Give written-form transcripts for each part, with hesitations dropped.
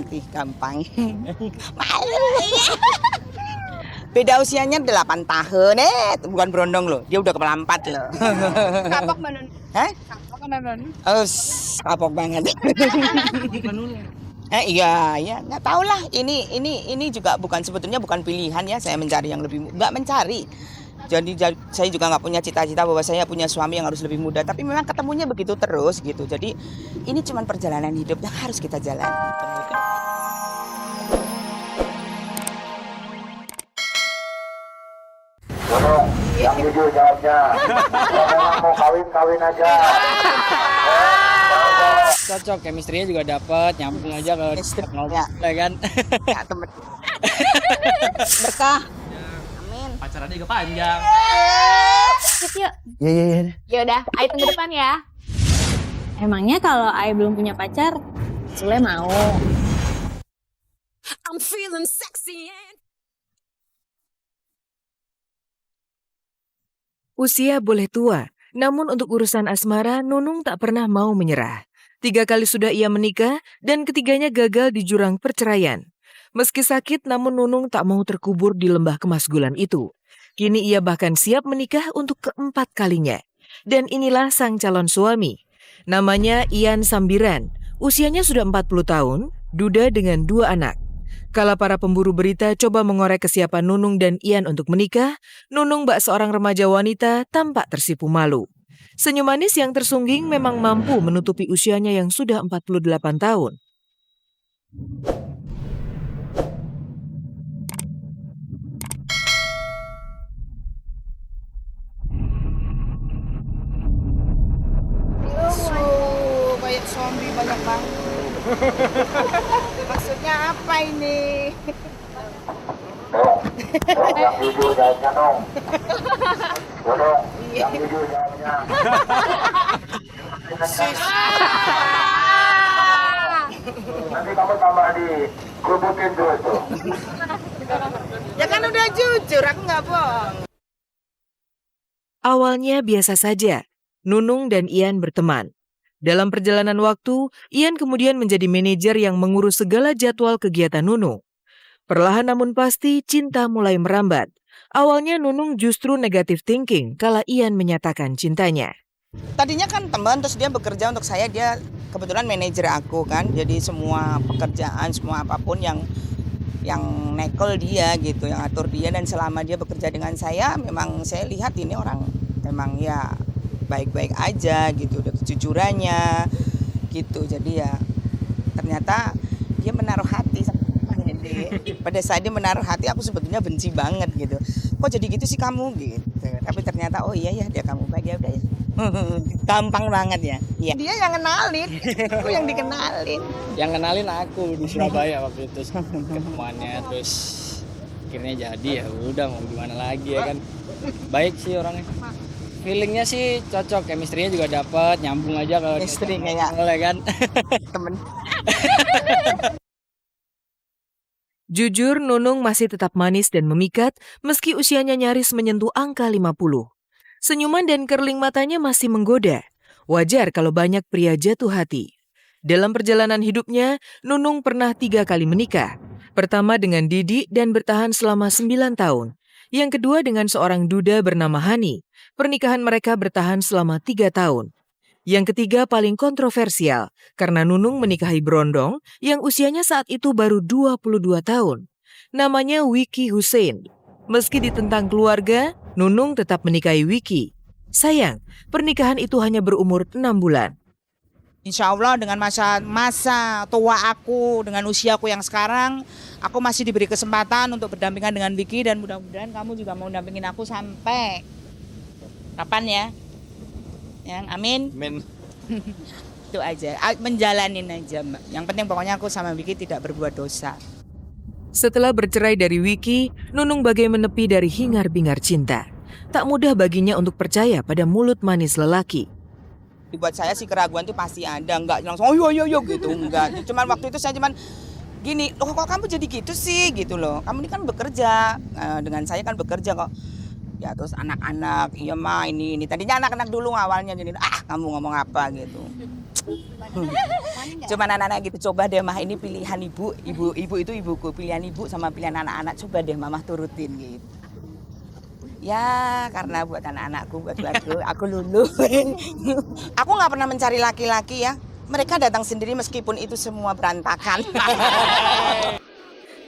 Ih, gampang. Malu. Beda usianya 8 tahun. Bukan berondong loh. Dia udah kepala 4 loh. Kapok Mbak Nun. Hah? Kapok Mbak Nun. Oh, kapok banget. Iya, nggak tahu lah. Ini juga sebetulnya bukan pilihan ya. Saya mencari yang lebih, nggak mencari. Jadi saya juga nggak punya cita-cita bahwa saya punya suami yang harus lebih muda. Tapi memang ketemunya begitu terus gitu. Jadi ini cuma perjalanan hidup yang harus kita jalani. Yang jujur jawabnya. Kalau mau kawin aja. Cocok, chemistry-nya juga dapat, nyambung aja kalau ngobrol ya kan. Ya, temen. Berkah. Amin. Pacarannya juga panjang. Yuk, yuk. Iya. Yaudah, Ai tunggu depan ya. Emangnya kalau Ai belum punya pacar, Sule mau? I'm feeling sexy and Usia boleh tua, namun untuk urusan asmara, Nunung tak pernah mau menyerah. 3 kali sudah ia menikah dan ketiganya gagal di jurang perceraian. Meski sakit, namun Nunung tak mau terkubur di lembah kemasgulan itu. Kini ia bahkan siap menikah untuk keempat kalinya. Dan inilah sang calon suami. Namanya Ian Sambiran. Usianya sudah 40 tahun, duda dengan 2 anak. Kala para pemburu berita coba mengorek kesiapan Nunung dan Ian untuk menikah, Nunung bak seorang remaja wanita tampak tersipu malu. Senyum manis yang tersungging memang mampu menutupi usianya yang sudah 48 tahun. Banyak zombie, banyak banget. Maksudnya apa ini? Yang jujur jawabnya dong. Yang jujur jawabnya. Nanti kamu tambah di kerubutin terus tuh. Ya kan udah jujur, aku nggak bohong. Awalnya biasa saja, Nunung dan Ian berteman. Dalam perjalanan waktu, Ian kemudian menjadi manajer yang mengurus segala jadwal kegiatan Nunung. Perlahan namun pasti, cinta mulai merambat. Awalnya Nunung justru negative thinking kala Ian menyatakan cintanya. Tadinya kan teman, terus dia bekerja untuk saya, dia kebetulan manajer aku kan. Jadi semua pekerjaan, semua apapun yang nekel dia gitu, yang atur dia. Dan selama dia bekerja dengan saya, memang saya lihat ini orang memang ya baik-baik aja gitu, udah kejujurannya gitu. Jadi ya ternyata dia menaruh hati sama Dede. Pada saat dia menaruh hati, aku sebetulnya benci banget gitu. Kok jadi gitu sih kamu gitu. Tapi ternyata oh iya ya, dia kamu baik, ya udah ya. Gampang banget ya. Iya. Dia yang kenalin, aku yang dikenalin. Yang kenalin aku di Surabaya waktu itu ketemuannya, terus akhirnya jadi ya udah mau gimana lagi ya kan. Baik sih orangnya. Feelingnya sih cocok, chemistry-nya juga dapat, nyambung aja kalau Chemistry kayak boleh kan. temen. Jujur, Nunung masih tetap manis dan memikat meski usianya nyaris menyentuh angka 50. Senyuman dan kerling matanya masih menggoda. Wajar kalau banyak pria jatuh hati. Dalam perjalanan hidupnya, Nunung pernah 3 kali menikah. Pertama dengan Didi dan bertahan selama 9 tahun. Yang kedua dengan seorang duda bernama Hani. Pernikahan mereka bertahan selama 3 tahun. Yang ketiga paling kontroversial, karena Nunung menikahi Brondong yang usianya saat itu baru 22 tahun. Namanya Wiki Hussein. Meski ditentang keluarga, Nunung tetap menikahi Wiki. Sayang, pernikahan itu hanya berumur 6 bulan. Insya Allah dengan masa tua aku, dengan usiaku yang sekarang, aku masih diberi kesempatan untuk berdampingan dengan Wiki, dan mudah-mudahan kamu juga mau dampingin aku sampai kapan ya? Yang amin. Men. Itu aja, menjalanin aja Mbak. Yang penting pokoknya aku sama Wiki tidak berbuat dosa. Setelah bercerai dari Wiki, Nunung bagai menepi dari hingar-bingar cinta. Tak mudah baginya untuk percaya pada mulut manis lelaki. Buat saya sih keraguan itu pasti ada, enggak langsung oh iya gitu, enggak. Cuman waktu itu saya cuman gini, loh kok kamu jadi gitu sih gitu loh. Kamu ini kan bekerja, dengan saya kan bekerja kok. Ya terus anak-anak, iya mah ini. Tadinya anak-anak dulu awalnya gini, kamu ngomong apa gitu. Cuman anak-anak gitu, coba deh mah ini pilihan ibu itu ibuku, pilihan ibu sama pilihan anak-anak, coba deh mamah turutin gitu. Ya karena buat anak-anakku, buat aku luluh. Aku nggak pernah mencari laki-laki ya. Mereka datang sendiri meskipun itu semua berantakan.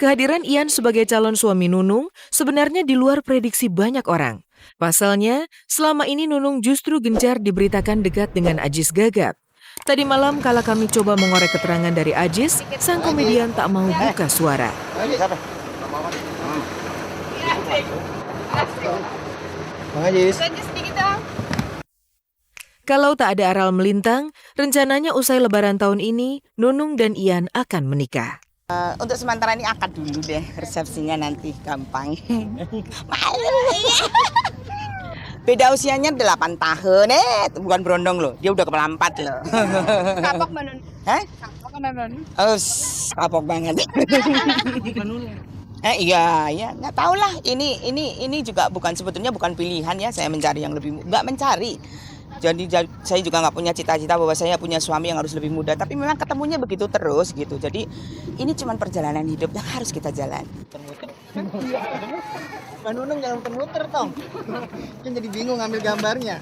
Kehadiran Ian sebagai calon suami Nunung sebenarnya di luar prediksi banyak orang. Pasalnya, selama ini Nunung justru gencar diberitakan dekat dengan Ajis Gagap. Tadi malam kala kami coba mengorek keterangan dari Ajis, sang komedian tak mau buka suara. Kalau tak ada aral melintang, rencananya usai lebaran tahun ini, Nunung dan Ian akan menikah. Untuk sementara ini akad dulu deh, resepsinya nanti gampang. Beda usianya 8 tahun, bukan berondong loh, dia udah kepala 4 loh. Kapok Mbak Nun. Hah? Kapok Mbak Nun. Kapok banget. Iya, nggak tahu lah. Ini juga sebetulnya bukan pilihan ya. Saya mencari yang lebih, nggak mencari. Jadi saya juga nggak punya cita-cita bahwa saya punya suami yang harus lebih muda. Tapi memang ketemunya begitu terus gitu. Jadi ini cuma perjalanan hidup yang harus kita jalan. Mbak Nunung jangan muter-muter tong. Kan jadi bingung ngambil gambarnya.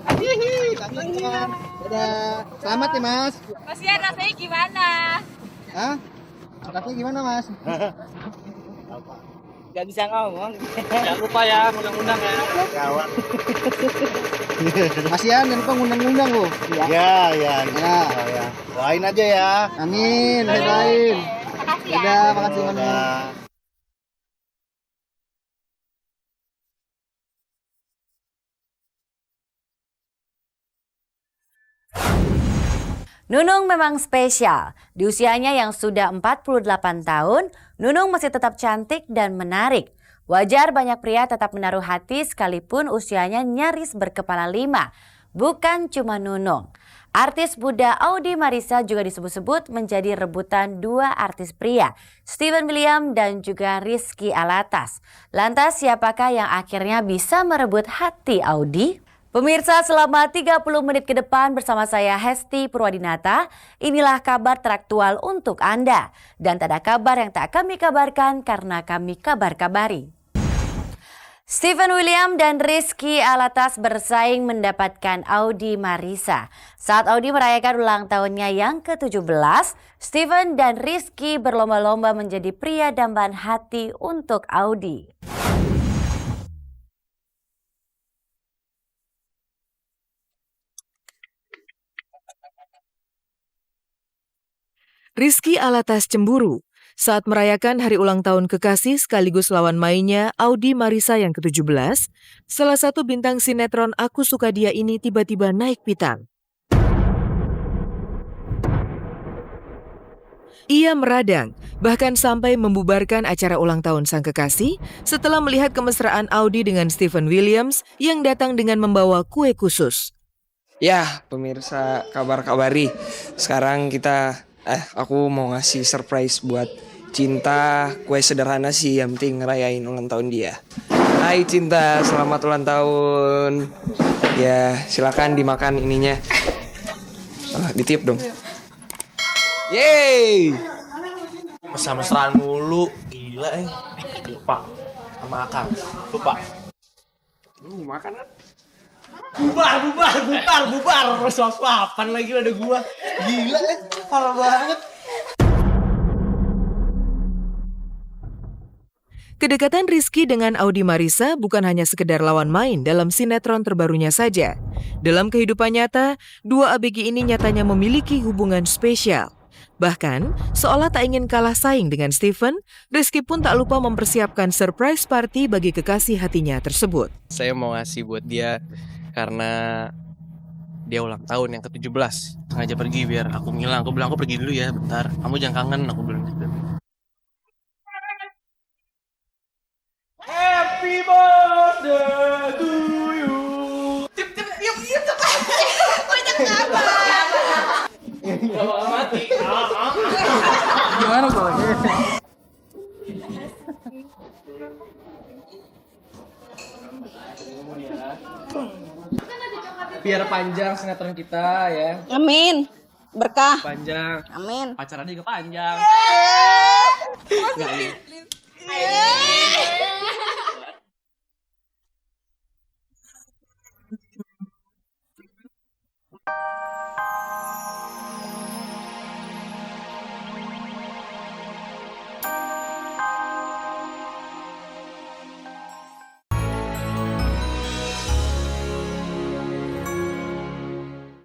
Tangan. Dadah. Selamat ya Mas. Mas Ian rasanya gimana? Hah? Rasanya gimana Mas? Gak bisa ngomong. Jangan lupa ya, undang-undang ya. Gawat. Mas Ian jangan lupa ngundang-ngundang loh. Ya. Doain aja ya. Amin. Doain. Dadah, makasih Mas. Nunung memang spesial. Di usianya yang sudah 48 tahun, Nunung masih tetap cantik dan menarik. Wajar banyak pria tetap menaruh hati sekalipun usianya nyaris berkepala 5. Bukan cuma Nunung. Artis muda Audi Marisa juga disebut-sebut menjadi rebutan dua artis pria, Steven William dan juga Rizky Alatas. Lantas siapakah yang akhirnya bisa merebut hati Audi? Pemirsa, selama 30 menit ke depan bersama saya Hesti Purwadinata, inilah kabar teraktual untuk Anda. Dan tak ada kabar yang tak kami kabarkan karena kami kabar-kabari. Steven William dan Rizky Alatas bersaing mendapatkan Audi Marisa. Saat Audi merayakan ulang tahunnya yang ke-17, Steven dan Rizky berlomba-lomba menjadi pria dambaan hati untuk Audi. Rizky Alatas cemburu saat merayakan hari ulang tahun kekasih sekaligus lawan mainnya Audi Marisa yang ke-17. Salah satu bintang sinetron Aku Suka Dia ini tiba-tiba naik pitam. Ia meradang, bahkan sampai membubarkan acara ulang tahun sang kekasih setelah melihat kemesraan Audi dengan Steven Williams yang datang dengan membawa kue khusus. Ya, pemirsa kabar-kabari. Sekarang aku mau ngasih surprise buat Cinta. Kue sederhana sih, yang penting ngerayain ulang tahun dia. Hai Cinta, selamat ulang tahun. Ya, silakan dimakan ininya. Ditiup dong. Yeay. Mesra-mesraan mulu. Gila Lupa sama Akang. Lupa. Makan kan? Bubar. Suap-suapan lagi ada gua. Gila parah banget. Kedekatan Rizky dengan Audi Marisa bukan hanya sekedar lawan main dalam sinetron terbarunya saja. Dalam kehidupan nyata, dua ABG ini nyatanya memiliki hubungan spesial. Bahkan, seolah tak ingin kalah saing dengan Steven, Rizky pun tak lupa mempersiapkan surprise party bagi kekasih hatinya tersebut. Saya mau ngasih buat dia karena dia ulang tahun yang ke-17. Sengaja pergi biar aku ngilang. Aku bilang aku pergi dulu ya bentar. Kamu jangan kangen, aku bilang gitu. Happy birthday to you. Mati. Gimana kok? biar panjang sinetron kita ya. Amin. Berkah. Panjang. Amin. Pacarannya juga panjang. Enggak,